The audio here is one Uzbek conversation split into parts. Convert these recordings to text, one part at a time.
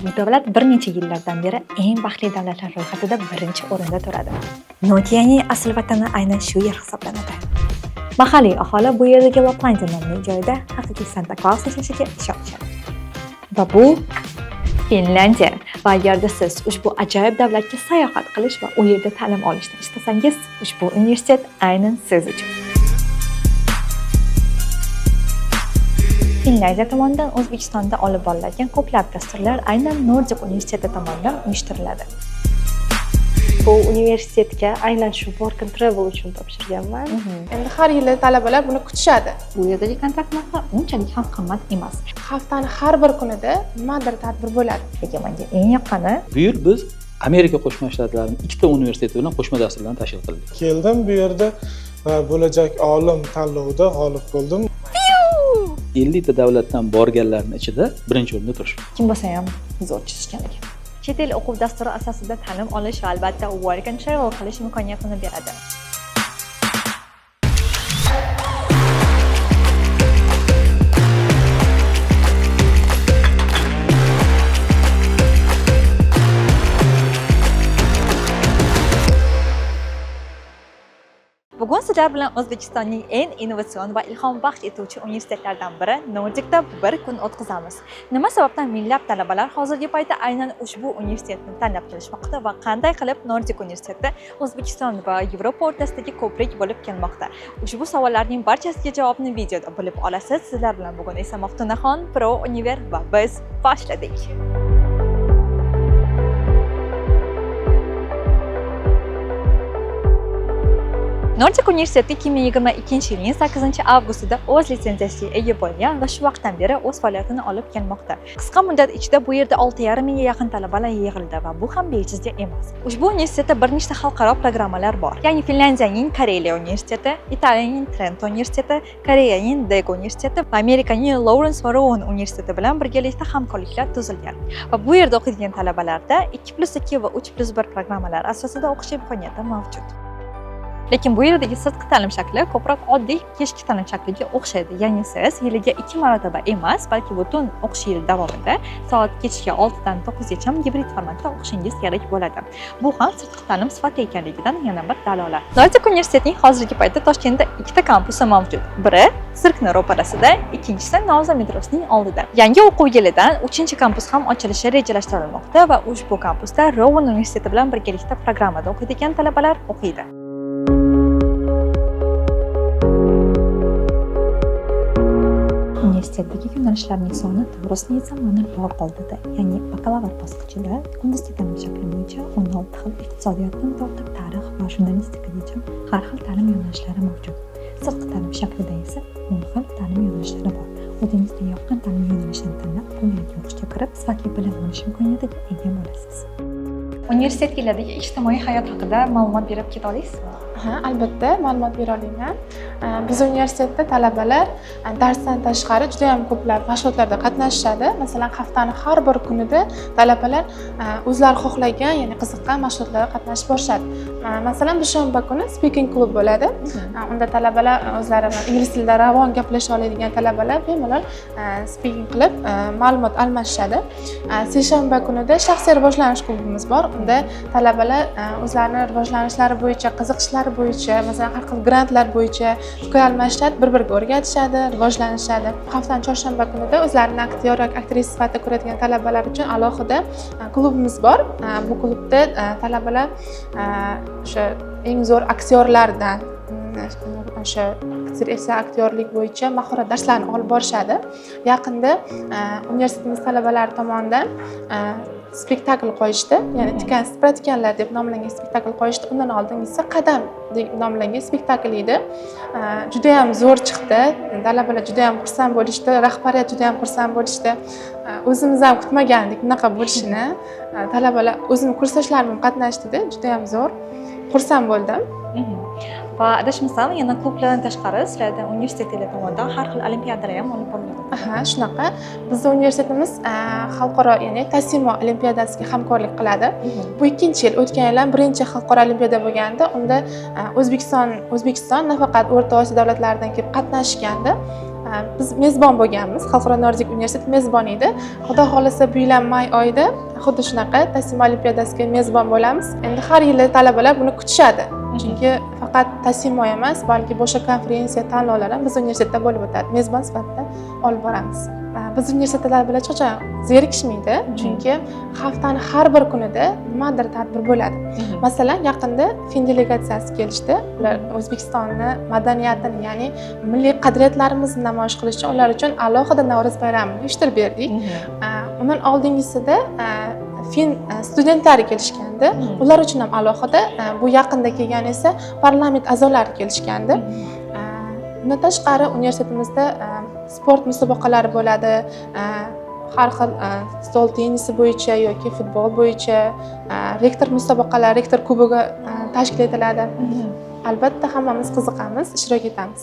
Bu davlat bir necha yillardan beri eng baxtli davlatlar ro'yxatida birinchi o'rinda turadi. Nokianing asl vatani aynan shu yer hisoblanadi. Mahalliy aholi bu yerdagi Laplandiya nomli joyda haqiqiy Santa Claus yashashiga ishonishadi. Va bu Finlandiya. Va agarda siz ushbu ajoyib davlatga sayohat qilish va u yerda ta'lim olishni istasangiz, ushbu universitet aynan siz uchun. Finlandiya tomonidan O'zbekistonda olib boriladigan ko'plab dasturlar aynan Nordic universiteti tomonidan uyushtiriladi. Bu universitetga aynan shu work and travel uchun topshirganman. Endi har yili talabalar buni kutishadi. Bu yerdagi kontrakt narxi unchalik ham qimmat emas. Haftaning har bir kunida nimadir tadbir bo'ladi. Lekin menga eng yoqqani Bu yil biz Amerika Qo'shma Shtatlarining ikkita universiteti bilan qo'shma dasturlarni tashkil qildik. Keldim bu yerda bo'lajak olim tanlovida g'olib bo'ldim. 50 ta davlatdan borganlarning ichida birinchi o'rinda turishdi. kim bo'lsa ham zo'r chizishgan ekan. Chet el o'quv dasturi asosida ta'lim olish va albatta work and travel qilish imkoniyatini beradi. Bugun sizlar bilan O'zbekistonning eng innovatsion va ilhom baxsh etuvchi universitetlardan biri Nordicda bir kun o'tkazamiz. Nima sababdan minglab talabalar hozirgi paytda aynan ushbu universitetni tanlab kelishmoqda va qanday qilib Nordic universiteti O'zbekiston va Yevropa o'rtasidagi ko'prik bo'lib kelmoqda? Ushbu savollarning barchasiga javobni videoda bilib olasiz. Sizlar bilan bugun esa Maftunaxon Pro Univer va biz boshladik. Nordic universiteti 2022 yilning 8-avgustida o'z litsenziyasiga ega bo'lgan va shu vaqtdan beri o'z faoliyatini olib kelmoqda. Qisqa muddat ichida bu yerda 6,5 mingga yaqin talabalar yig'ildi va bu ham bejizga emas. Ushbu universitetda bir nechta xalqaro programmalar bor. Ya'ni Finlandiyaning Kareliya universiteti, Italiyaning Trento universiteti, Koreyaning Daegu universiteti va Amerikaning Lawrence va Rowan universiteti bilan birgalikda hamkorliklar tuzilgan. Va bu yerda o'qiydigan talabalarda 2+2 va 3+1 programmalar asosida o'qish imkoniyati mavjud. Lekin bu yerdagi sirtqi ta'lim shakli ko'proq oddiy kechki ta'lim shakliga o'xshaydi. Ya'ni siz yiliga 2 marotaba emas, balki butun o'qish yili davomida soat kechki 6 dan 9 gacha gibrid formatda o'qishingiz kerak bo'ladi. Bu ham sirtqi ta'lim sifati ekanligidan yana bir dalolat. Nordic universitetining hozirgi paytda Toshkentda ikkita kampusi mavjud. Biri Sirkni ro'parasida, ikkinchisi Navza metrosining oldida. Yangi o'quv yilidan 3-kampus ham ochilishi rejalashtirilmoqda va ushbu kampusda Rowan universiteti bilan birgalikda programmada o'qiydigan talabalar o'qiydi. Universitetdagi yo'nalishlarning soni to'g'risini esa mana bor qoldida. Ya'ni bakalavr bosqichida kunduzgi ta'lim shakli bo'yicha 16 xil iqtisodiyotdan tortib tarix va jurnalistikagacha har xil ta'lim yo'nalishlari mavjud. Sirtqi ta'lim shaklida esa 10 xil ta'lim yo'nalishlari bor. O'zingizga yoqqan ta'lim yo'nalishini tanlab, bu yerga o'qishga kirib, sifatli bilim olish imkoniyatiga ega bo'lasiz. Universitet yilidagi ijtimoiy hayot haqida ma'lumot berib keta olasizmi? Albatta, ma'lumot bera olaman. Biz universitetda talabalar darsdan tashqari juda ham ko'plab mashg'ulotlarda qatnashishadi. Masalan, haftaning har bir kunida talabalar o'zlari xohlagan, ya'ni qiziqqan mashg'ulotlarda qatnashib borishadi. Masalan, dushanba kuni speaking klub bo'ladi. Unda talabalar o'zlari ingliz tilida ravon gaplasha oladigan talabalar bemalol speaking qilib ma'lumot almashishadi. Seshanba kunida shaxsiy rivojlanish klubimiz bor. Unda talabalar o'zlarining rivojlanishlari bo'yicha, qiziqishlari bo'yicha, masalan, har xil grantlar bo'yicha fikr almashishadi, bir-biriga o'rgatishadi, rivojlanishadi. Haftaning chorshanba kunida o'zlarini aktyor yoki aktrisa sifatida ko'radigan talabalar uchun alohida klubimiz bor. Bu klubda talabalar o'sha eng zo'r aktyorlardan o'sha aktrisa aktyorlik bo'yicha mahorat darslarini olib borishadi. Yaqinda universitetimiz talabalari tomonidan spektakl qo'yishdi, ya'ni tikan tikanlar deb nomlangan spektakl qo'yishdi. Undan oldingisi qadam deb nomlangan spektakl edi. Juda ham zo'r chiqdi. Talabalar juda ham xursand bo'lishdi, rahbariyat juda ham xursand bo'lishdi. O'zimiz ham kutmagandik bunaqa bo'lishini. Talabalar o'zimning kursdoshlarim ham qatnashdida, juda ham zo'r. Xursand bo'ldim. Va adashmasam, yana klublardan tashqari sizlarda universitetlar tomonidan har xil olimpiadalar ham olib boriladi. Shunaqa. Bizning universitetimiz xalqaro, ya'ni Tasimo olimpiadasiga hamkorlik qiladi. Bu ikkinchi yil, o'tgan yil ham birinchi xalqaro olimpiada bo'lganda, unda O'zbekiston nafaqat O'rta Osiyo davlatlaridan kelib qatnashgandi. biz mezbon bo'lganmiz. Xalqaro Nordik universiteti mezbon edi. Xudo xolasa bu yil ham may oyida xuddi shunaqa Tassim olimpiadasiga mezbon bo'lamiz. Endi har yili talabalar buni kutishadi. Chunki faqat Tassim emas, balki boshqa konferensiya, tanlovlar ham biz universitetda bo'lib o'tadi. Mezbon sifatida olib boramiz. Biz universitetda talabalar hech qachon zerikishmaydi, chunki haftaning har bir kunida nimadir tadbir bo'ladi. Masalan, yaqinda Fin delegatsiyasi kelishdi. Ular O'zbekistonni madaniyatini, ya'ni milliy qadriyatlarimizni namoyish qilish uchun ular uchun alohida Navro'z bayramini uyushtirib berdik. Undan oldingisida Fin studentlari kelishgandi. Ular uchun ham alohida, bu yaqinda kelgan esa parlament a'zolari kelishgandi. Bundan tashqari universitetimizda sport musobaqalari bo'ladi. Har xil stol tennisi bo'yicha yoki futbol bo'yicha rektor musobaqalari, rektor kubogi tashkil etiladi. Albatta hammamiz qiziqamiz, ishtirok etamiz.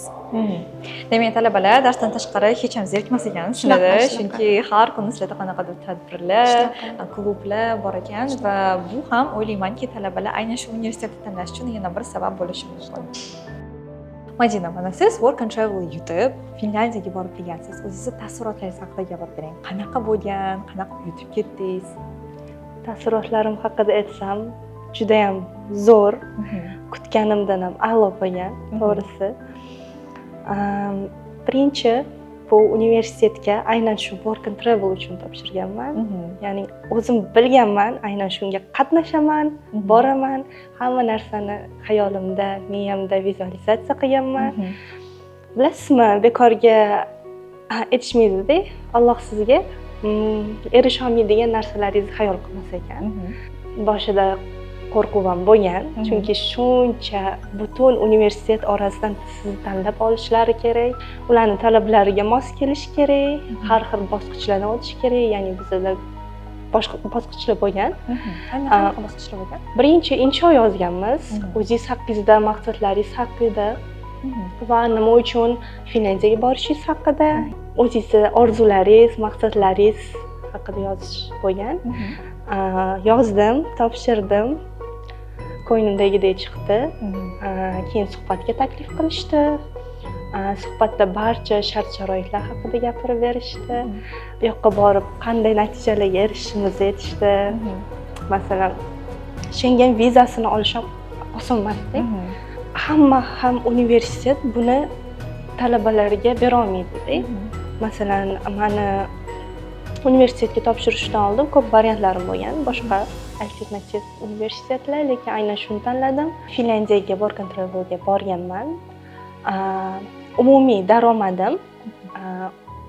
Demak, talabalar darsdan tashqari hech ham zerikmas ekan sizlarda, chunki har kuni sizlarda qanaqadir tadbirlar, klublar bor ekan va bu ham o'ylaymanki, talabalar aynan shu universitetni tanlash uchun yana bir sabab bo'lishi mumkin. Madina, mana siz Work and Travel yutib, Finlyandiyaga borib kelgansiz. O'zingizni taassurotlaringiz haqida gapirib bering. Qanaqa bo'lgan, qanaqa yutib ketdingiz? Taassurotlarim haqida aytsam, juda ham zo'r, kutganimdan ham a'lo bo'lgan, to'g'risi. Birinchi bu universitetga aynan shu Work and Travel uchun topshirganman. Ya'ni o'zim bilganman, aynan shunga qatnashaman, boraman, hamma narsani xayolimda, miyamda vizualizatsiya qilganman. Bilasizmi, bekorga aytishmaydi-da, Alloh sizga erisha olmaydigan narsalaringizni xayol qilmas ekan. Boshida qo'rquv ham bo'lgan, chunki shuncha butun universitet orasidan sizni tanlab olishlari kerak, ularning talablariga mos kelish kerak, har xil bosqichlardan o'tish kerak, ya'ni bizda boshqa bosqichlar bo'lgan. Qanaqa bosqichlar bo'lgan? Birinchi insho yozganmiz, o'zingiz haqingizda, maqsadlaringiz haqida va nima uchun Finlyandiyaga borishingiz haqida, o'zingizni orzularingiz, maqsadlaringiz haqida yozish bo'lgan. Yozdim, topshirdim. Ko'nglimdagidek chiqdi. Keyin suhbatga taklif qilishdi. Suhbatda barcha shart-sharoitlar haqida gapirib berishdi. Bu yoqqa borib qanday natijalarga erishishimizni aytishdi. Masalan, Schengen vizasini olish oson emas-da. Hamma ham universitet buni talabalariga bera olmaydi-da. Masalan, meni universitetga topshirishdan oldin ko'p variantlarim bo'lgan, boshqa alternativ universitetlar, lekin aynan shuni tanladim. Finlyandiyaga Work and Travelga borganman. Umumiy daromadim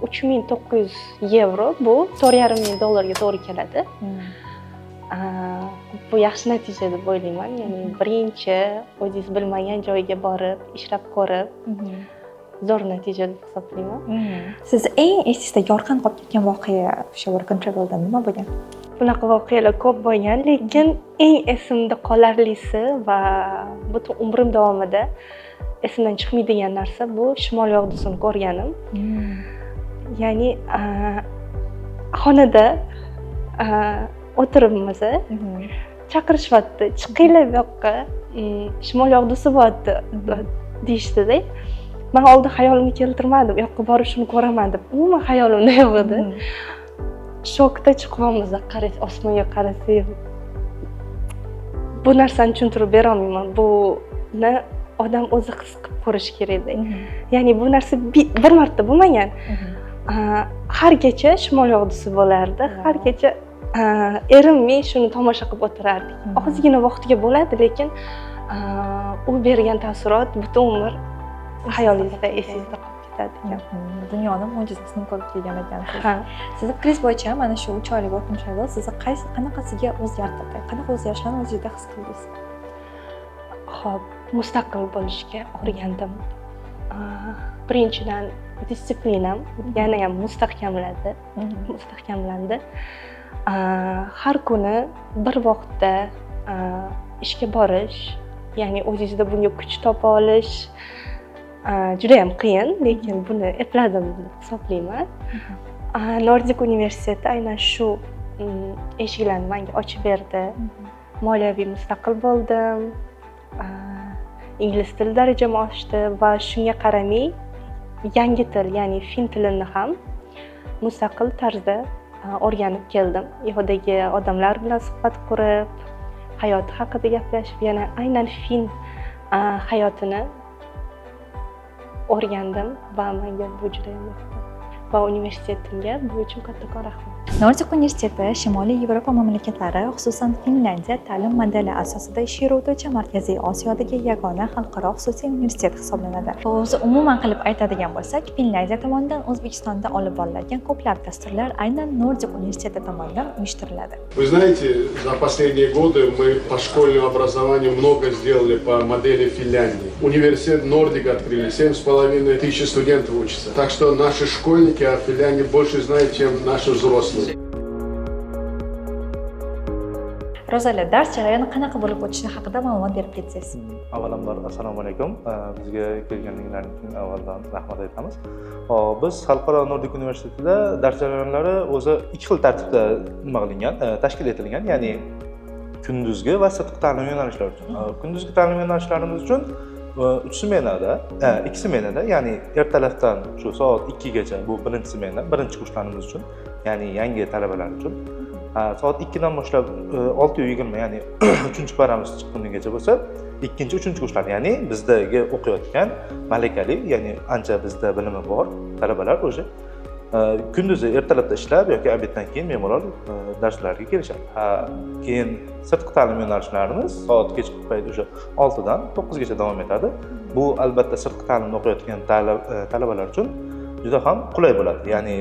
3900 yevro, bu $4,500 to'g'ri keladi. Bu yaxshi natija deb o'ylayman. Ya'ni birinchi o'zingiz bilmagan joyga borib, ishlab ko'rib, zo'r natija deb hisoblayman. Siz eng esingizda yorqin qolib ketgan voqea o'sha Work and Travelda nima bo'lgan? Bunaqa voqealar ko'p bo'lgan, lekin eng esimda qolarlisi va butun umrim davomida esimdan chiqmaydigan narsa bu shimol yog'dusini ko'rganim. Ya'ni xonada o'tiribmiz, chaqirishyapti, chiqinglar bu yoqqa, shimol yog'dusi bo'lyapti deyishdi-da. Men oldin hayolimga keltirmadim, u yoqqa borib shuni ko'raman deb. Umuman hayolimda yo'q edi. Shokda chiqibmiz, qaraysiz, osmonga qarasak. Bu narsani tushuntirib bera olmayman. Buni odam o'zi his qilib ko'rish kerak-da. Ya'ni bu narsa bir marta bo'lmagan. Har kecha shimol yog'dusi bo'lardi. Har kecha erinmay shuni tomosha qilib o'tirardik. Ozgina vaqtga bo'ladi, lekin u bergan taassurot butun umr hayolingizda, esingizda qolib ketadi ekan. Dunyoning mo'jizasini ko'rib kelgan ekansiz. Sizni fikringiz bo'yicha mana shu 3 oylik Work and Travel sizni qanaqasiga o'zgartirdi? Qanaqa o'zgarishlarni o'zingizda his qildingiz? Xo'p, mustaqil bo'lishga o'rgandim. Birinchidan disiplinam yana ham mustahkamlandi. Har kuni bir vaqtda ishga borish, ya'ni o'zingizda bunga kuch topa olish juda ham qiyin, lekin buni epladim deb hisoblayman. Nordik universiteti aynan shu eshiklarni menga ochib berdi. Moliyaviy mustaqil bo'ldim. Ingliz tili darajam oshdi va shunga qaramay yangi til, ya'ni fin tilini ham mustaqil tarzda o'rganib keldim. Yerdagi odamlar bilan suhbat qurib, hayoti haqida gaplashib, yana aynan fin hayotini o'rgandim va menga bu juda ham yoqdi. Va universitetimga bu uchun kattakon rahmat. Nordik universiteti Shimoliy Yevropa mamlakatlari, xususan Finlyandiya ta'lim modeli asosida ish yurituvchi Markaziy Osiyodagi yagona xalqaro xususiy universitet hisoblanadi. O'zi umuman qilib aytadigan bo'lsak, Finlyandiya tomonidan O'zbekistonda olib boriladigan ko'plab dasturlar aynan Nordik universiteti tomonidan uyushtiriladi. Вы знаете, за последние годы мы по школьному образованию много сделали по модели Финляндии. Университет Нордик открыли, 7,5 тысяч студентов учатся. Так что наши школьники о Финляндии больше знают, чем наши взрослые. Rozali, dars jarayoni qanaqa bo'lib o'tishi haqida ma'lumot berib ketsangiz. Avvalambor assalomu alaykum. Bizga kelganliklaringiz uchun avvaldan rahmat aytamiz. Biz Xalqaro Nordik universitetida dars jarayonlari o'zi ikki xil tartibda nima qilingan, tashkil etilgan, ya'ni kunduzgi va sirtqi ta'lim yo'nalishlari uchun. Kunduzgi ta'lim yo'nalishlarimiz uchun 3 smenada, 2 smenada, ya'ni ertalabdan shu soat 2 gacha bu birinchi smena, birinchi kurslarimiz uchun, ya'ni yangi talabalar uchun. Soat 2 dan boshlab 6:20, ya'ni 3-paramiz chiqqunigacha bo'lsa, ikkinchi, uchinchi kurslar, ya'ni bizdagi o'qiyotgan malakali, ya'ni ancha bizda bilimi bor talabalar o'sha kunduzi ertalabda ishlab yoki obeddan keyin bemalol darslarga kelishadi. Keyin sirtqi ta'lim yo'nalishlarimiz soat kechki payt o'sha 6 dan 9 gacha davom etadi. Bu albatta sirtqi ta'limni o'qiyotgan talabalar uchun juda ham qulay bo'ladi. Ya'ni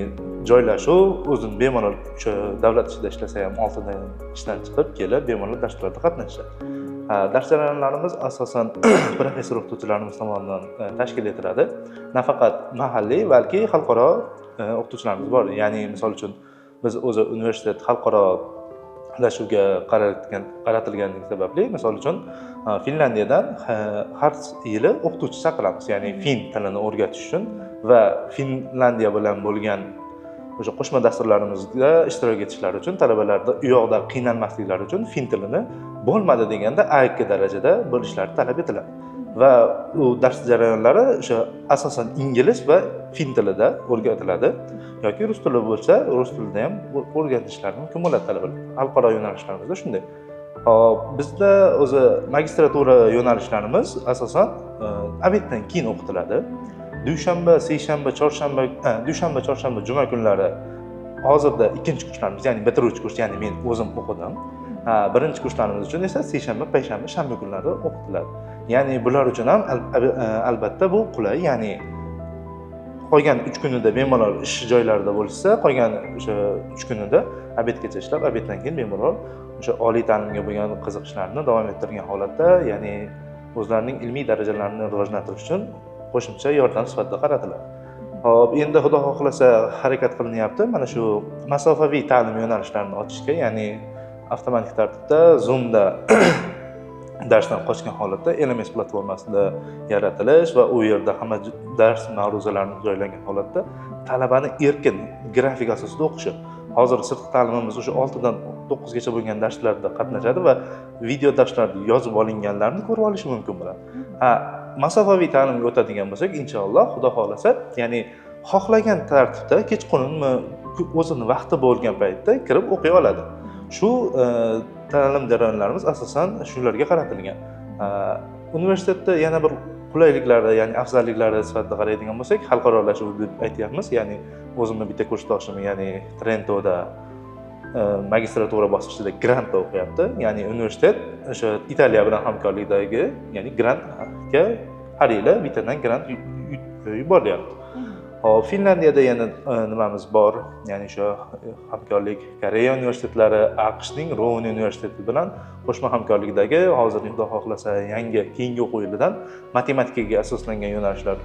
joylashuv, o'zini bemalol o'sha davlat ishida ishlasa ham 6 dan ishdan chiqib kelib bemalol darslarda qatnashadi. Dars jarayonlarimiz asosan professor o'qituvchilarimiz tomonidan tashkil etiladi. Nafaqat mahalliy, balki xalqaro o'qituvchilarimiz bor. Ya'ni misol uchun biz o'zi universitet xalqarolashuvga qaratilganligi sababli, misol uchun Finlyandiyadan har yili o'qituvchi chaqiramiz, ya'ni fin tilini o'rgatish uchun va Finlandiya bilan bo'lgan o'sha qo'shma dasturlarimizda ishtirok etishlari uchun, talabalarda u yoqda qiynalmasliklari uchun fin tilini bo'lmadi deganda A2 darajada bo'lishlari talab etiladi. Va u dars jarayonlari o'sha asosan ingliz va fin tilida o'rgatiladi yoki rus tili bo'lsa, rus tilida ham o'rgatishlari mumkin bo'ladi talabalar. Xalqaro yo'nalishlarimizda shunday. Bizda o'zi magistratura yo'nalishlarimiz asosan obeddan keyin o'qitiladi. Dushanba, seshanba, chorshanba, juma kunlari hozirda ikkinchi kurslarimiz, ya'ni bitiruvchi kurs, ya'ni men o'zim o'qidim. Birinchi kurslarimiz uchun esa seshanba, payshanba, shanba kunlari o'qitiladi. Ya'ni bular uchun ham albatta bu qulay, ya'ni qolgan 3 kunida bemalol ish joylarida bo'lsa, qolgan o'sha 3 kunida obedgacha ishlab, obeddan keyin bemalol o'sha oliy ta'limga bo'lgan qiziqishlarini davom ettirgan holatda, ya'ni o'zlarining ilmiy darajalarini rivojlantirish uchun qo'shimcha yordam sifatida qaratiladi. Hop, endi xudo xohlasa harakat qilinyapti mana shu masofaviy ta'lim yo'nalishlarini ochishga, ya'ni avtomatik tartibda Zoomda darsdan qochgan holatda LMS platformasida yaratilish va u yerda hamma dars ma'ruzalarini joylangan holatda talabani erkin grafik asosida o'qishi. Hozir sirtqi ta'limimiz o'sha 6 dan 9 gacha bo'lgan darslarda qatnashadi va video darslarni yozib olinganlarni ko'rib olish mumkin bo'ladi. Masofaviy ta'limga o'tadigan bo'lsak, inshaalloh xudo xolasa, ya'ni xohlagan tartibda kechqurunmi o'zini vaqti bo'lgan paytda kirib o'qiy oladi. Shu ta'lim jarayonlarimiz asosan shularga qaratilgan. Universitetda yana bir qulayliklari, ya'ni afzalliklari sifatida qaraydigan bo'lsak, xalqarolashuv deb aytyapmiz. Ya'ni o'zimning bitta kursdoshim, ya'ni Trentoda magistratura bosqichida grantda o'qiyapti. Ya'ni universitet o'sha Italiya bilan hamkorlikdagi, ya'ni grantga har yili bittadan grant yuboryapti. Hop, Finlandiyada yana nimamiz bor, ya'ni o'sha hamkorlik Koreya universitetlari, AQShning Rowan universiteti bilan qo'shma hamkorlikdagi hozir xudo xohlasa yangi keyingi o'quv yilidan matematikaga asoslangan yo'nalishlar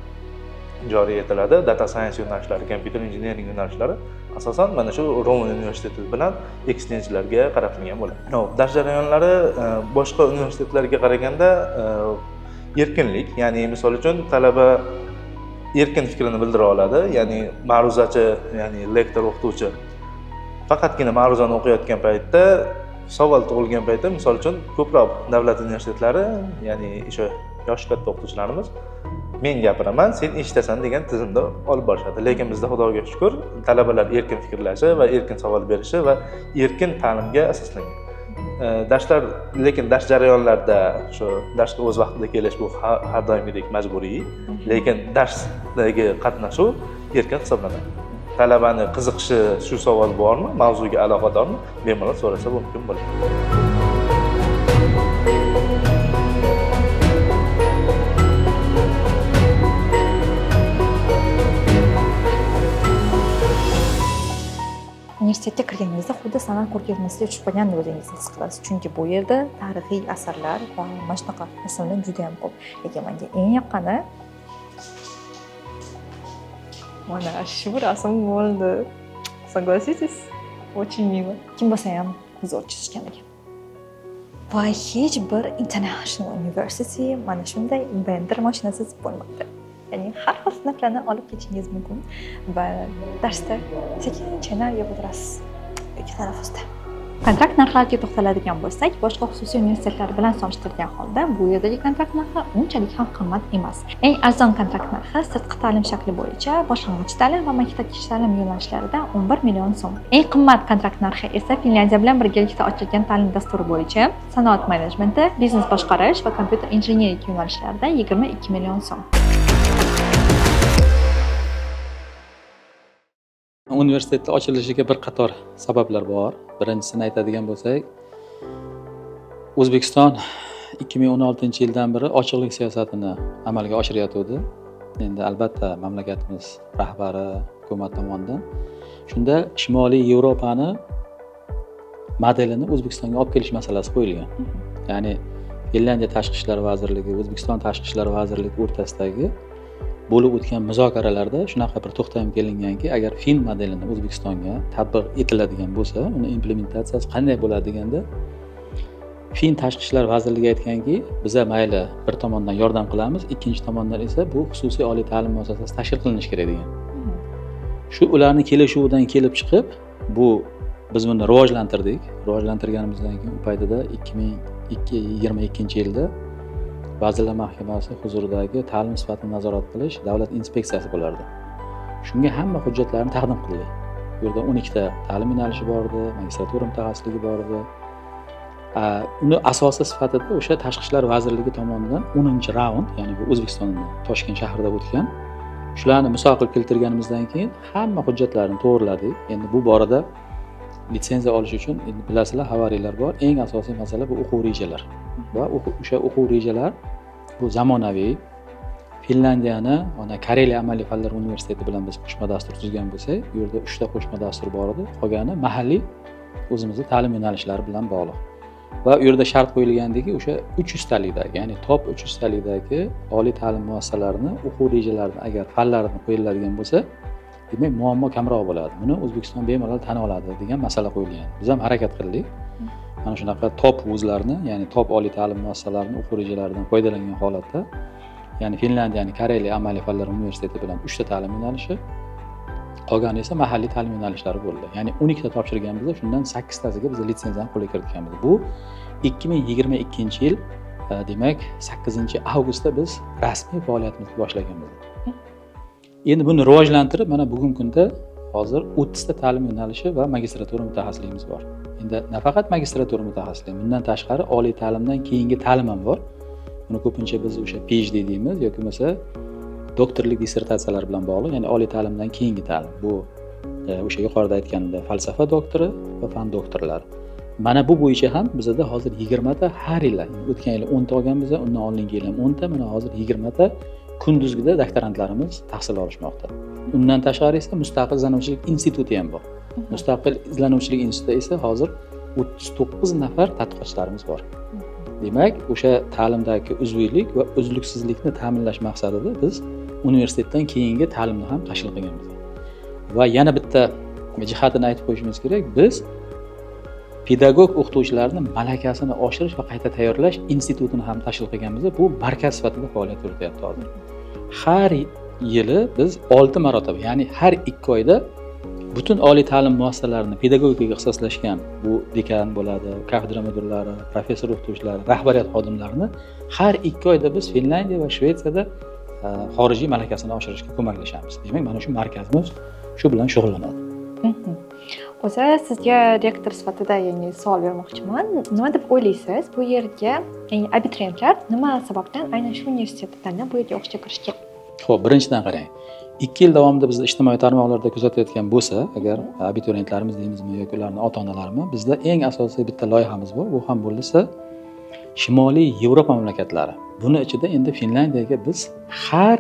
joriy etiladi. Data science yo'nalishlari, computer engineering yo'nalishlari asosan mana shu Rowan universiteti bilan ekstensiyalarga qaratilgan bo'ladi. Hop, dars jarayonlari boshqa universitetlarga qaraganda erkinlik, ya'ni misol uchun talaba erkin fikrini bildira oladi, ya'ni ma'ruzachi, ya'ni lektor, o'qituvchi faqatgina ma'ruzani o'qiyotgan paytda, savol tug'ilgan paytda, misol uchun ko'proq davlat universitetlari, ya'ni o'sha yosh katta o'qituvchilarimiz men gapiraman, sen eshitasan degan tizimda olib borishadi. Lekin bizda Xudoga shukr, talabalar erkin fikrlashi va erkin savol berishi va erkin ta'limga asoslangan. Darslar, lekin dars jarayonlarida shu darsga o'z vaqtida kelish bu har doimgidek majburiy, lekin darsdagi qatnashuv erkin hisoblanadi. Talabani qiziqishi shu savol bormi, mavzuga aloqadormi, bemalol so'rasa mumkin bo'ladi. Universitetga kirganingizda xuddi san'at ko'rgazmasiga tushib qolgandek o'zingizni his qilasiz. Chunki bu yerda tarixiy asarlar va mana shunaqa asarlar juda ham ko'p. Lekin menga eng yoqqani mana shu rasm bo'ldi. Согласитесь? Очень мило. Kim bo'lsa ham zo'r chizishgan ekan. Va hech bir international university mana shunday Bender mashinasiz bo'lmaydi. Ya'ni har xil sinflarni olib ketishingiz mumkin va darsda sekin-chena yeb o'tirasiz yoki tanaffusda. Kontrakt narxlariga to'xtaladigan bo'lsak, boshqa xususiy universitetlar bilan solishtirgan holda bu yerdagi kontrakt narxi unchalik ham qimmat emas. Eng arzon kontrakt narxi sirtqi ta'lim shakli bo'yicha boshlang'ich ta'lim va maktabgacha ta'lim yo'nalishlarida 11 million so'm. Eng qimmat kontrakt narxi esa Finlyandiya bilan birgalikda ochilgan ta'lim dasturi bo'yicha sanoat menejmenti, biznes boshqarish va kompyuter injeneriyasi yo'nalishlarida 22 million so'm. Universitetning ochilishiga bir qator sabablar bor. Birinchisini aytadigan bo'lsak, O'zbekiston 2016-yildan beri ochiqlik siyosatini amalga oshirayotdi. Endi albatta mamlakatimiz rahbari, hukumat tomonidan shunda Shimoliy Yevropani modelini O'zbekistonga olib kelish masalasi qo'yilgan. Ya'ni Finlyandiya tashqi ishlar vazirligi, O'zbekiston tashqi ishlar vazirligi o'rtasidagi bo'lib o'tgan muzokaralarda shunaqa bir to'xtam kelinganki, agar fin modelini O'zbekistonga tatbiq etiladigan bo'lsa, uni implementatsiyasi qanday bo'ladi deganda, fin tashqi ishlar vazirligi aytganki, biza mayli bir tomondan yordam qilamiz, ikkinchi tomondan esa bu xususiy oliy ta'lim muassasasi tashkil qilinishi kerak degan. Shu ularning kelishuvidan kelib chiqib, bu biz buni rivojlantirdik. Rivojlantirganimizdan keyin u paytida 2022-yilda Vazirlar Mahkamasi huzuridagi ta'lim sifatini nazorat qilish davlat inspeksiyasi bo'lardi. Shunga hamma hujjatlarni taqdim qildik. Bu yerda 12 ta ta'lim yo'nalishi bor edi, magistratura mutaxassisligi bor edi. Uni asosi sifatida o'sha Tashqi ishlar vazirligi tomonidan 10-raund, ya'ni bu O'zbekistonda Toshkent shahrida o'tgan. Shularni misol qilib keltirganimizdan keyin hamma hujjatlarni to'g'riladik. Endi bu borada litsenziya olish uchun bilasizlar, havariylar bor. Eng asosiy masala bu o'quv rejalar. Va o'sha o'quv rejalar bu zamonaviy Finlandiyani Kareliya amaliy fanlar universiteti bilan biz qo'shma dastur tuzgan bo'lsak, bu yerda 3 ta qo'shma dastur bor edi. Qolgani mahalliy o'zimizning ta'lim yo'nalishlari bilan bog'liq. Va u yerda shart qo'yilgandiki, o'sha 300 talikdagi, ya'ni top 300 talikdagi oliy ta'lim muassasalarini o'quv rejalarini agar fanlarini qo'yiladigan bo'lsa, demak muammo kamroq bo'ladi. Buni O'zbekiston bemalol tan oladi degan masala qo'yilgan. Biz ham harakat qildik. Mana shunaqa top vuzlarni, ya'ni top oliy ta'lim muassasalarini o'quv rejalaridan foydalangan holatda, ya'ni Finlandiyaning Kareliya amaliy fanlar universiteti bilan 3 ta ta'lim yo'nalishi, qolgani esa mahalliy ta'lim yo'nalishlari bo'ldi. Ya'ni 12 ta topshirganmizda, shundan 8 tasiga biz litsenziyani qo'lga kiritganmiz. Bu 2022-yil, demak 8-avgustda biz rasmiy faoliyatimizni boshlaganmiz. Endi buni rivojlantirib, mana bugungi kunda hozir 30 ta ta'lim yo'nalishi va magistratura mutaxassisligimiz bor. Endi nafaqat magistratura mutaxassisligi, bundan tashqari oliy ta'limdan keyingi ta'lim ham bor. Buni ko'pincha biz o'sha PhD deymiz yoki bo'lmasa doktorlik dissertatsiyalar bilan bog'liq, ya'ni oliy ta'limdan keyingi ta'lim. Bu o'sha yuqorida aytganimda falsafa doktori va fan doktorlari. Mana bu bo'yicha ham bizda hozir 20 ta har yil, o'tgan yil 10 ta olganmiz, undan oldingi yil ham 10 ta, mana hozir 20 ta kunduzgida doktorantlarimiz tahsil olishmoqda. Undan tashqari esa mustaqil izlanuvchilik instituti ham bor. Mustaqil izlanuvchilik institutida esa hozir 39 nafar tadqiqotchilarimiz bor. Demak, o'sha ta'limdagi uzviylik va uzluksizlikni ta'minlash maqsadida biz universitetdan keyingi ta'limni ham tashkil qilganmiz. Va yana bitta jihatini aytib qo'yishimiz kerak, biz pedagog o'qituvchilarning malakasini oshirish va qayta tayyorlash institutini ham tashkil qilganmiz. Bu markaz sifatida faoliyat yurityapti hozir. Har yili biz 6 marotaba, ya'ni har 2 oyda butun oliy ta'lim muassasalarini pedagogikaga ixtisoslashgan, bu dekan bo'ladi, kafedra mudirlari, professor o'qituvchilari, rahbariyat xodimlarini har 2 oyda biz Finlandiya va Shvetsiyada xorijiy malakasini oshirishga ko'maklashamiz. Demak, mana shu markazimiz shu bilan shug'ullanadi. O'zi sizga rektor sifatida yangi savol bermoqchiman. Nima deb o'ylaysiz? Bu yerga abituriyentlar nima sababdan aynan shu universitetni tanlab bu yerga o'qishga kirishgan? Xo'p, birinchidan qarang. 2 yil davomida biz ijtimoiy tarmoqlarda kuzatayotgan bo'lsa, agar abituriyentlarimiz deymizmi yoki ularning ota-onalarimi, bizda eng asosiy bitta loyihamiz bor. Bu ham bo'lsa Shimoliy Yevropa mamlakatlari. Buni ichida endi Finlandiyaga biz har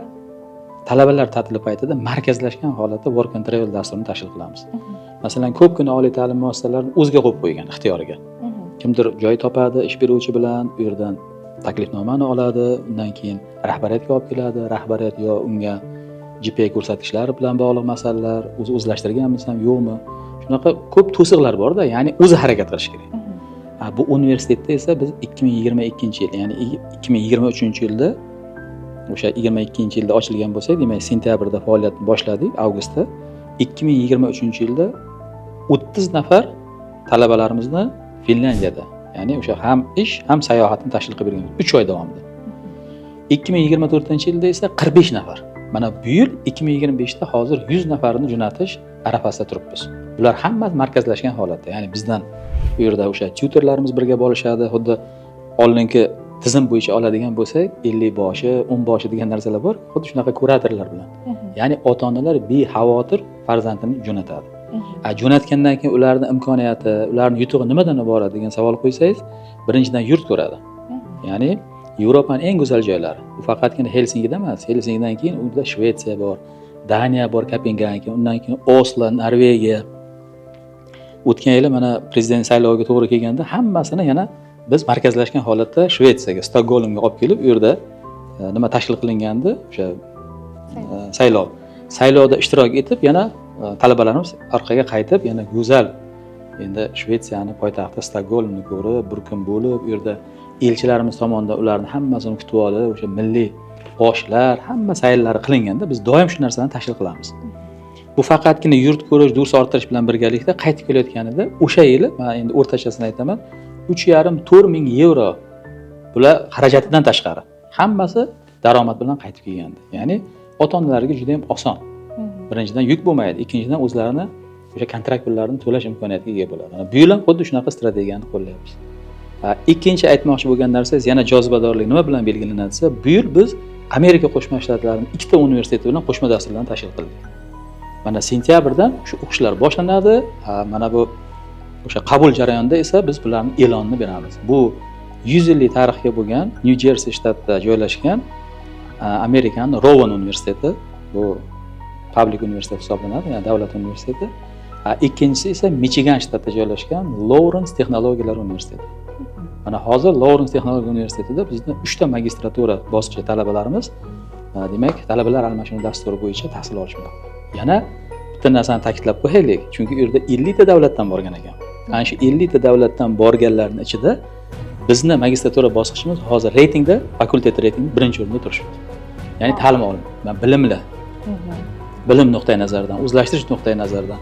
talabalar ta'tili paytida markazlashgan holatda work and travel dasturini tashkil qilamiz. Masalan, ko'pgina oliy ta'lim muassasalarini o'ziga qo'yib qo'ygan ixtiyoriga. Kimdir joy topadi ish beruvchi bilan, u yerdan taklifnomani oladi, undan keyin rahbariyatga olib keladi, rahbariyat yo unga GPA ko'rsatkichlari bilan bog'liq masalalar, o'zlashtirganmiz ham yo'qmi? Shunaqa ko'p to'siqlar bor-da, ya'ni o'zi harakat qilish kerak. Bu universitetda esa biz 2022-yil, ya'ni 2023-yilda o'sha 22-yilda ochilgan bo'lsak, demak sentyabrda faoliyatni boshladik, avgustda. 2023-yilda 30 nafar talabalarimizni Finlandiyada, ya'ni o'sha ham ish, ham sayohatni tashkil qilib berganmiz 3 oy davomida. 2024-yilda esa 45 nafar. Mana bu yil 2025da hozir 100 nafarni jo'natish arafasida turibmiz. Bular hammasi markazlashgan holatda, ya'ni bizdan bu yerda o'sha tutorlarimiz birga bo'lishadi, xuddi oldingi tizim bo'yicha oladigan bo'lsak, 50 boshi, 10 boshi degan narsalar bor, xuddi shunaqa kuratorlar bilan. Ya'ni ota-onalar bexavotir farzandini jo'natadi. Jo'natgandan keyin ularning imkoniyati, ularning yutug'i nimadan iborat degan savol qo'ysangiz, birinchidan yurt ko'radi. Ya'ni Yevropaning eng go'zal joylari. Bu faqatgina Helsinkida emas, Helsinkidan keyin unda Shvetsiya bor, Daniya bor, Kopengagen, undan keyin Oslo, Norvegiya. O'tgan yili mana prezident sayloviga to'g'ri kelganda hammasini yana biz markazlashgan holatda Shvetsiyaga, Stokgolmga olib kelib, u yerda nima tashkil qilingandi, o'sha saylovda ishtirok etib, yana talabalarimiz orqaga qaytib, yana go'zal endi Shvetsiyani poytaxti Stokgolmni ko'rib, bir kun bo'lib, u yerda elchilarimiz tomonidan ularni hammasini kutib olib, o'sha milliy oshlar, hamma saylari qilinganda biz doim shu narsalarni tashkil qilamiz. Bu faqatgina yurt ko'rish, durs orttirish bilan birgalikda qaytib kelayotganida o'sha yili, men endi o'rtachasini aytaman, 3,5-4 ming yevro bular xarajatidan tashqari. Hammasi daromad bilan qaytib kelgandi. Ya'ni ota-onalarga juda ham oson. Birinchidan yuk bo'lmaydi, ikkinchidan o'zlarini o'sha kontrakt pullarini to'lash imkoniyatiga ega bo'ladi. Bu yil ham xuddi shunaqa strategiyani qo'llayapmiz. Ikkinchi aytmoqchi bo'lgan narsangiz yana jozibadorlik nima bilan belgilanadi desa, bu yil biz Amerika Qo'shma Shtatlarining 2 ta universiteti bilan qo'shma dasturlarni tashkil qildik. Mana sentyabrdan shu o'qishlar boshlanadi. Mana bu o'sha qabul jarayonida esa biz bularning e'lonini beramiz. Bu 100 yillik tarixga bo'lgan New Jersey shtatida joylashgan Amerikaning Rowan universiteti, bu public universitet hisoblanadi, ya'ni davlat universiteti. Ikkinchisi esa Michigan shtatida joylashgan Lawrence texnologiyalar universiteti. Mana hozir Lawrence texnologiya universitetida bizda 3 ta magistratura bosqichi talabalarimiz, demak, talabalar almashinuv dasturi bo'yicha tahsil olishmoqda. Yana bitta narsani ta'kidlab qo'yaylik, chunki u yerda 50 ta davlatdan borgan ekan. Ana shu 50 ta davlatdan borganlarning ichida bizni magistratura bosqichimiz hozir reytingda, fakultet reytingida birinchi o'rinda turibdi. Ya'ni ta'lim olim, bilimli. Bilim nuqtai nazaridan, o'zlashtirish nuqtai nazaridan,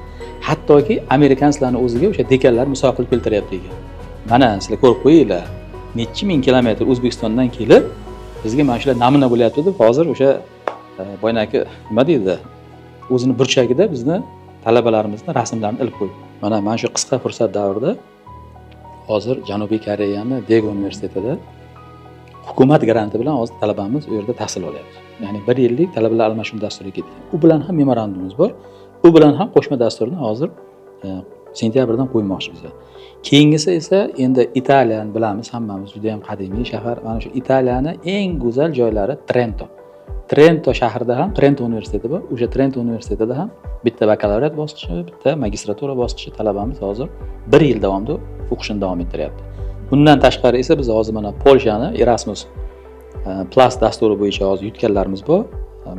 hattoki amerikanlarning o'ziga o'sha dekanlar misol qilib keltiryapti ekan. Mana sizlar ko'rib qo'yinglar, necha ming kilometr O'zbekistondan kelib bizga mana shular namuna bo'lyapti deb hozir o'sha boynaki nima deydi, o'zini burchagida bizni talabalarimizni rasmlarini ilib qo'ydi. Mana shu qisqa fursat davrida hozir Janubiy Koreyaning Daegu universitetida hukumat granti bilan hozir talabamiz u yerda tahsil olyapti. Ya'ni 1 yillik talabalar almashinuv dasturiga ketgan. U bilan ham memorandumimiz bor. U bilan ham qo'shma dasturni hozir sentyabrdan qo'ymoqchimiz. Keyingisi esa endi Italiyani bilamiz hammamiz, juda ham qadimiy shahar. Mana shu Italiyaning eng go'zal joylari Trento. Trento shahrida ham Trento universiteti bor. O'sha Trento universitetida ham bitta bakalavriat bosqichi, bitta magistratura bosqichi talabamiz hozir 1 yil davomida o'qishini davom ettiryapti. Bundan tashqari esa biz hozir mana Polshani Erasmus Plus dasturi bo'yicha hozir yutganlarimiz bor.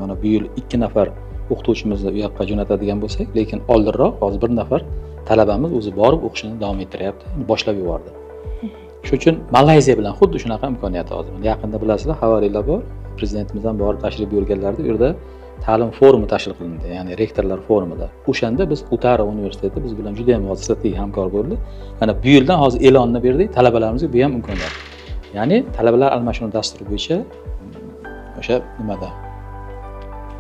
Mana bu yil 2 nafar o'qituvchimizni u yoqqa jo'natadigan bo'lsak, lekin oldinroq hozir 1 nafar talabamiz o'zi borib o'qishini davom ettiryapti, boshlab yubordi. Shuning uchun Malayziya bilan xuddi shunaqa imkoniyat hozir. Yaqinda bilasizlar, xabarlar bor. Prezidentimiz ham borib tashrif buyurganlarida u yerda ta'lim forumi tashkil qilindi, ya'ni rektorlar forumida. O'shanda biz Utara universiteti biz bilan juda ham hozir strategik hamkor bo'ldi. Mana bu yildan hozir e'lonni berdik, talabalarimizga bu ham imkoniyat. Ya'ni talabalar almashinuv dasturi bo'yicha o'sha nimada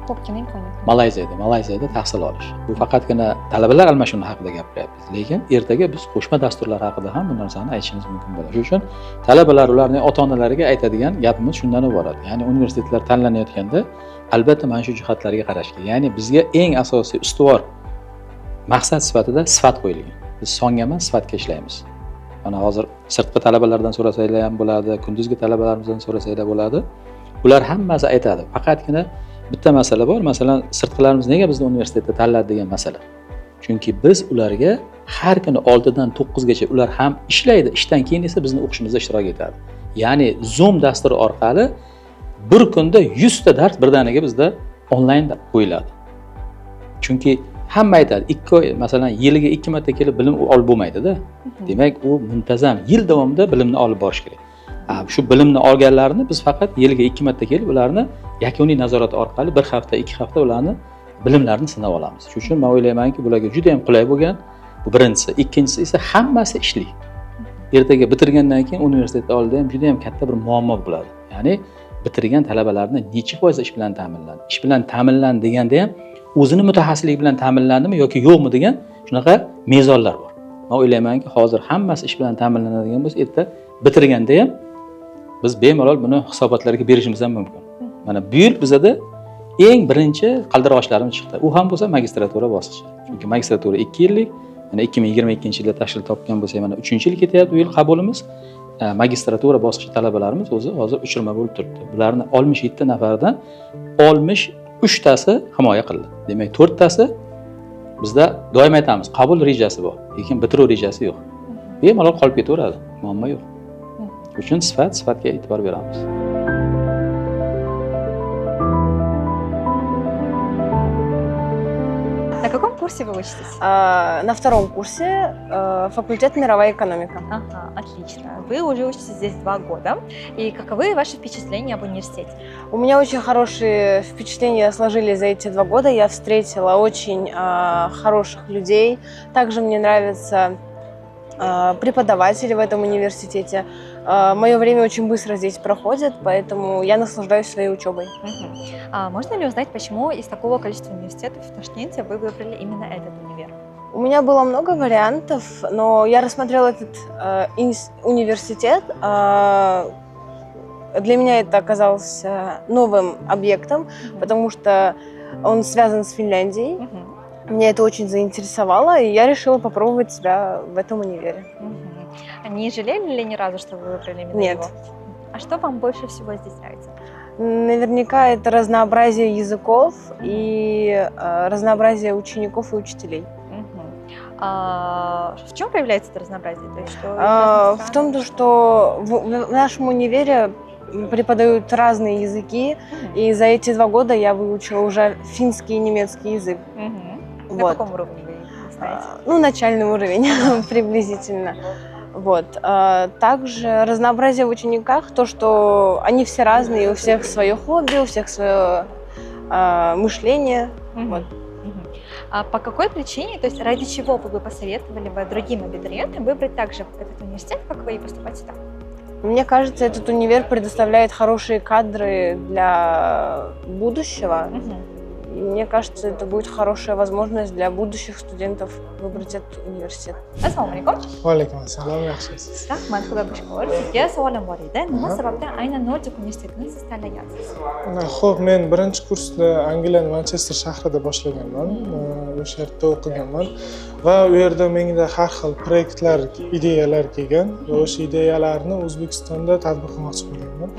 ko'pgina imkoniyat. Malayziyada tahsil olish. Bu faqatgina talabalar almashinuvi haqida gapiryapmiz. Lekin ertaga biz qo'shma dasturlar haqida ham bu narsani aytishimiz mumkin bo'ladi. Shuning uchun talabalar ularning ota-onalariga aytadigan gapimiz shundan iborat. Ya'ni universitetlar tanlanayotganda albatta mana shu jihatlarga qarash kerak. Ya'ni bizga eng asosiy ustuvor maqsad sifatida sifat qo'yilgan. Biz songa emas, sifatga ishlaymiz. Mana hozir sirtqi talabalardan so'rasanglar ham bo'ladi, kunduzgi talabalarimizdan so'rasanglar bo'ladi. Ular hammasi aytadi. Faqatgina bitta masala bor. Masalan, sirtqilarimiz nega bizni universitetda tanladi degan masala. Chunki biz ularga har kuni 6 dan 9 gacha ular ham ishlaydi. Ishdan keyin esa bizni o'qishimizda ishtirok etadi. Ya'ni Zoom dasturi orqali bir kunda 100 ta dars birdaniga bizda onlayn qo'yiladi. Chunki hamma aytadi, 2 oy, masalan, yiliga 2 marta kelib bilim olib bo'lmaydi-da. Demak, u muntazam yil davomida bilimni olib borish kerak. Shu bilimni olganlarni biz faqat yiliga 2 marta kelib ularni yakuniy nazorat orqali 1 hafta, 2 hafta ularni bilimlarini sinab olamiz. Shuning uchun men o'ylaymanki, bularga juda ham qulay bo'lgan. Bu birinchisi, ikkinchisi esa hammasi ishli. Ertaga bitirgandan keyin universitet oldida ham juda ham katta bir muammo bo'ladi. Ya'ni bitirgan talabalarni necha foiz ish bilan ta'minlandi? Ish bilan ta'minlandi deganda ham o'zini mutaxassisligi bilan ta'minlandimi yoki yo'qmi degan shunaqa mezonlar bor. Men o'ylaymanki, hozir hammasi ish bilan ta'minlanadigan bo'lsa, erta bitirganda ham biz bemalol buni hisobotlarga berishimiz ham mumkin. Mana bu yil bizada eng birinchi qaldiroqlarimiz chiqdi. U ham bo'lsa magistratura bosqichi. Chunki magistratura 2 yillik, mana 2022-yilda tashkil topgan bo'lsa, mana 3-yil ketyapti bu yil qabulimiz. Magistratura bosqichi talabalarimiz o'zi hozir uchirma bo'lib turibdi. Bularni 67 nafardan 63 tasi himoya qildi. Demak, 4 tasi bizda doim aytamiz, qabul rejasi bor, lekin bitiruv rejasi yo'q. Bemalol qolib ketaveradi, muammo yo'q. Uchun sifatga e'tibor beramiz. На каком курсе вы учитесь? На втором курсе факультет мировая экономика. Ага, отлично. Вы уже учитесь здесь 2 года. И каковы ваши впечатления об университете? У меня очень хорошие впечатления сложились за эти 2 года. Я встретила очень хороших людей. Также мне нравятся преподаватели в этом университете. Мое время очень быстро здесь проходит, поэтому я наслаждаюсь своей учебой. Можно ли узнать, почему из такого количества университетов в Ташкенте вы выбрали именно этот универ? У меня было много вариантов, но я рассмотрела этот университет. Для меня это оказался новым объектом, потому что он связан с Финляндией. Меня это очень заинтересовало, и я решила попробовать себя в этом универе. Не жалели ли ни разу, что вы выбрали именно Нет. его? А что вам больше всего здесь нравится? Наверняка это разнообразие языков и разнообразие учеников и учителей. В чем проявляется это разнообразие? То есть, что В том, что в нашем универе преподают разные языки, и за эти 2 года я выучила уже финский и немецкий язык. На каком уровне вы знаете? Ну, начальный уровень приблизительно. Вот. Также разнообразие в учениках, то, что они все разные, у всех свое хобби, у всех свое мышление. Вот. А по какой причине, то есть ради чего бы вы посоветовали бы другим абитуриентам выбрать также этот университет, как вы, и поступать сюда? Мне кажется, этот универ предоставляет хорошие кадры для будущего. И мне кажется, это будет хорошая возможность для будущих студентов выбрать этот университет. Assalomu alaykum. Va alaykum assalom, yaxshimisiz? Rahmat, Xudo shukur. Sizga savolim bor edi. Nima sababdan aynan Nordik universitetini siz tanlagansiz? Xo'p, men birinchi kursni Angliyaning Manchester shahrida boshlaganman. O'sha yerda o'qiganman va u yerda menga har xil proyektlar, ideyalar kelgan va o'sha ideyalarni O'zbekistonda tatbiq qilmoqchi bo'lganman.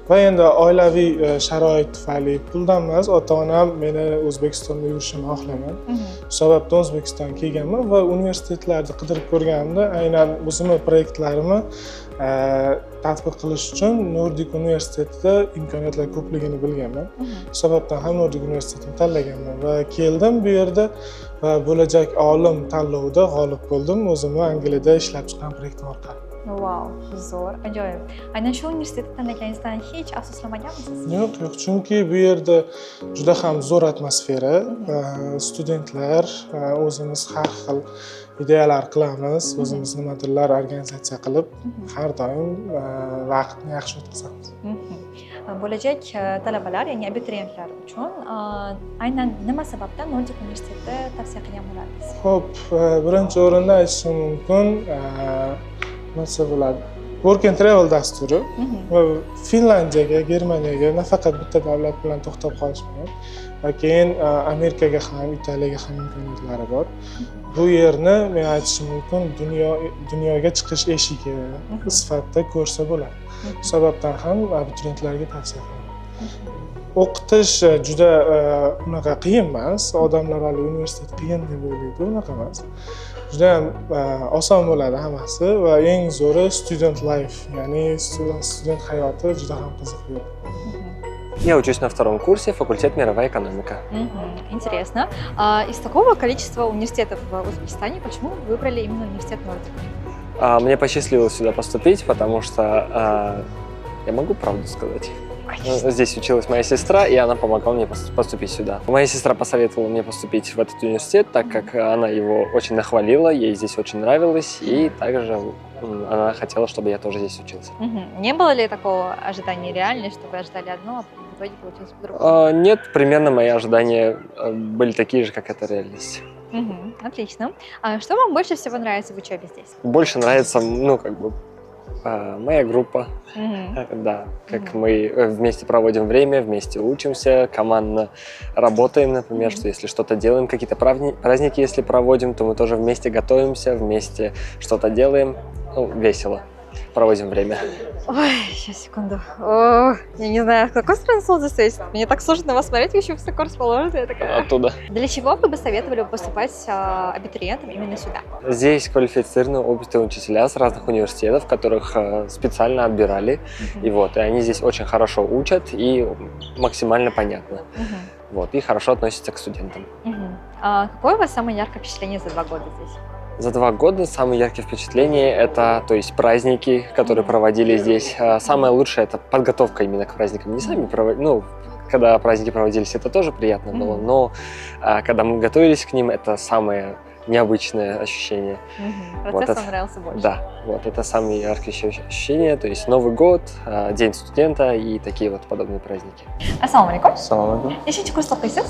Va endi oilaviy sharoit tufayli puldan emas, ota-onam meni O'zbekistonda yurishimni xohlagan. Shu sababdan O'zbekistonga kelganman va universitetlarni qidirib ko'rganimda aynan o'zimni proyektlarimni tatbiq qilish uchun Nordik universitetida imkoniyatlar ko'pligini bilganman. Shu sababdan ham Nordik universitetini tanlaganman va keldim bu yerda va bo'lajak olim tanlovida g'olib bo'ldim o'zimni Angliyada ishlab chiqqan proyektim orqali. Wow, zo'r, ajoyib. Aynan shu universitetni tanlaganingizdan hech afsuslamaganmisiz? Yo'q, chunki bu yerda juda ham zo'r atmosfera, studentlar, o'zimiz har xil ideyalar qilamiz, o'zimiz nimadirlar organizatsiya qilib, har doim vaqtni yaxshi o'tkazamiz. Bo'lajak talabalar, ya'ni abituriyentlar uchun aynan nima sababdan Nordic universiteti tavsiya qilgan bo'lardingiz? Xo'p, birinchi o'rinda aytishim mumkin, nima desa bo'ladi? Work and Travel dasturi va Finlandiyaga, Germaniyaga nafaqat bitta davlat bilan to'xtab qolishmagan, va keyin Amerikaga ham, Italiyaga ham imkoniyatlari bor. Bu yerni men aytishim mumkin, dunyoga chiqish eshigi sifatida ko'rsa bo'ladi. Shu sababdan ham abituriyentlarga tavsiya qilaman. O'qitish juda unaqa qiyin emas, odamlar hali universitet qiyin deb o'ylaydi, unaqa emas. Juda ham oson bo'ladi hammasi va eng zo'ri student life, ya'ni student hayoti juda ham qiziq bo'ladi. Я учусь на втором курсе, факультет мировая экономика. Интересно. Из такого количества университетов в Узбекистане, почему вы выбрали именно университет Nordic? Мне посчастливилось сюда поступить, потому что я могу правду сказать. Здесь училась моя сестра, и она помогла мне поступить сюда. Моя сестра посоветовала мне поступить в этот университет, так как она его очень нахвалила, ей здесь очень нравилось, и также она хотела, чтобы я тоже здесь учился. Не было ли такого ожидания реальности, что вы ожидали одно, а в итоге получилось по-другому? Нет, примерно мои ожидания были такие же, как это реальность. Отлично. А что вам больше всего нравится в учебе здесь? Больше нравится, моя группа. Да, как мы вместе проводим время, вместе учимся, командно работаем, например, что если что-то делаем, какие-то праздники, если проводим, то мы тоже вместе готовимся, вместе что-то делаем. Весело проводим время. Ой, сейчас, секунду. О, я не знаю, с какой стороны солнце светит. Мне так сложно на вас смотреть, вы еще высоко расположены. Я такая... Оттуда. Для чего вы бы советовали поступать абитуриентам именно сюда? Здесь квалифицированные опытные учителя с разных университетов, которых специально отбирали. И они здесь очень хорошо учат и максимально понятно. И хорошо относятся к студентам. Какое у вас самое яркое впечатление за 2 года здесь? За 2 года самые яркие впечатления – это, праздники, которые проводили здесь. Самое лучшее – это подготовка именно к праздникам. Не сами проводили, когда праздники проводились, это тоже приятно было, но когда мы готовились к ним, это самое необычное ощущение. Процесс вам нравился больше? Да, это самые яркие ощущения, то есть Новый год, День студента и такие подобные праздники. Assalomu alaykum. Assalomu alaykum. Nechinchi kursda o'qiysiz?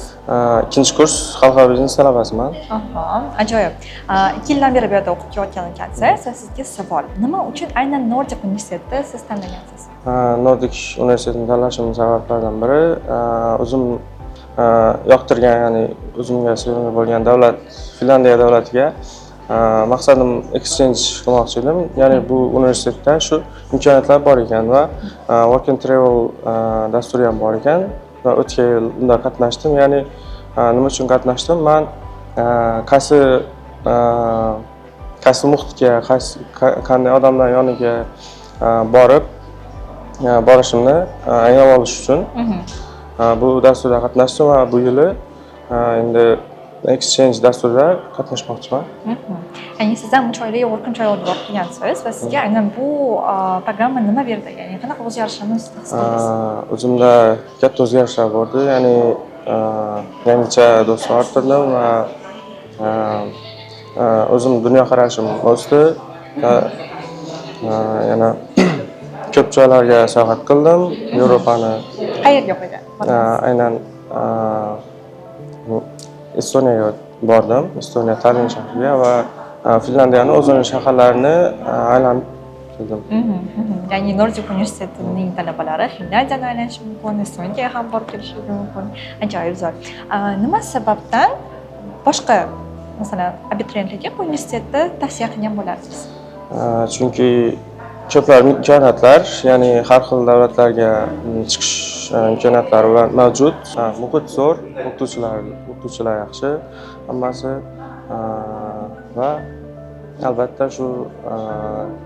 Ikkinchi kurs xalqaro biznes talabasiman. Ajoyib. 2 yildan beri bu yerda o'qib kelayotgan ekansiz va sizga savol. Nima uchun aynan Nordic universitetida siz tanlagansiz? Nordic universitetini tanlashimning sabablaridan biri o'zim yoqtirgan, ya'ni o'zimga sevimli bo'lgan davlat Finlandiya davlatiga maqsadim exchange qilmoqchi edim. Ya'ni bu universitetda shu imkoniyatlar bor ekan va Work and Travel dasturi ham bor ekan va o'tgan yil unda qatnashdim. Ya'ni nima uchun qatnashdim? Men qaysi muhitga, qanday odamlar yoniga borishimni anglab olish uchun bu dasturda qatnashdim va bu yili endi exchange dasturida qatnashmoqchiman. Ya'ni siz ham 3 oylik Work and Travel olib kelgansiz va sizga aynan bu programma nima berdi? Ya'ni qanaqa o'zgarishlarni his qildingiz? O'zimda katta o'zgarishlar bo'ldi. Ya'ni yangicha do'stlar orttirdim va o'zim dunyoqarashim o'sdi. Yana ko'p joylarga sayohat qildim. Yevropani. Qayerga qo'ygan? Aynan Estoniyaga bordim. Estoniya Tallin shahriga va Finlandiyaning o'zining shaharlarini aylanib keldim. Ya'ni Nordic universitetining talabalari Finlandiyani aylanishi mumkin, Estoniyaga ham borib kelishligi mumkin. Ajoyib zo'r. Nima sababdan boshqa, masalan, abituriyentlarga bu universitetni tavsiya qilgan bo'lardingiz? Chunki ko'plab imkoniyatlar, ya'ni har xil davlatlarga chiqish imkoniyatlari mavjud. Muhit zo'r, o'qituvchilar yaxshi, hammasi va albatta shu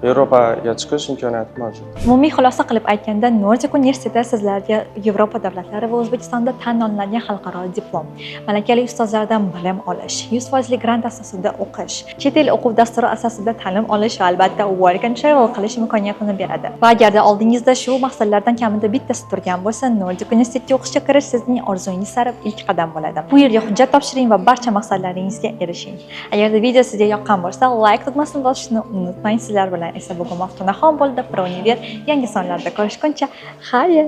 Yevropaga chiqish imkoniyati mavjud. Umumiy xulosa qilib aytganda, Nordic universiteti sizlarga Yevropa davlatlari va O'zbekistonda tan olinadigan xalqaro diplom, malakali ustozlardan bilim olish, 100% grant asosida o'qish, chet el o'quv dasturi asosida ta'lim olish va albatta work and travel qilish imkoniyatini beradi. Va agarda oldingizda shu maqsadlardan kamida bittasi turgan bo'lsa, Nordic universitetiga o'qishga kirish sizning orzungiz sari ilk qadam bo'ladi. Bu yerga hujjat topshiring va barcha maqsadlaringizga erishing. Agarda video sizga yoqqan bo'lsa, like tugmasini bosishni unutmang. Sizlar bilan esa bugun Maftunaxon bo'ldi. Pro Univers yangi sonlarda ko'rishguncha, xayr!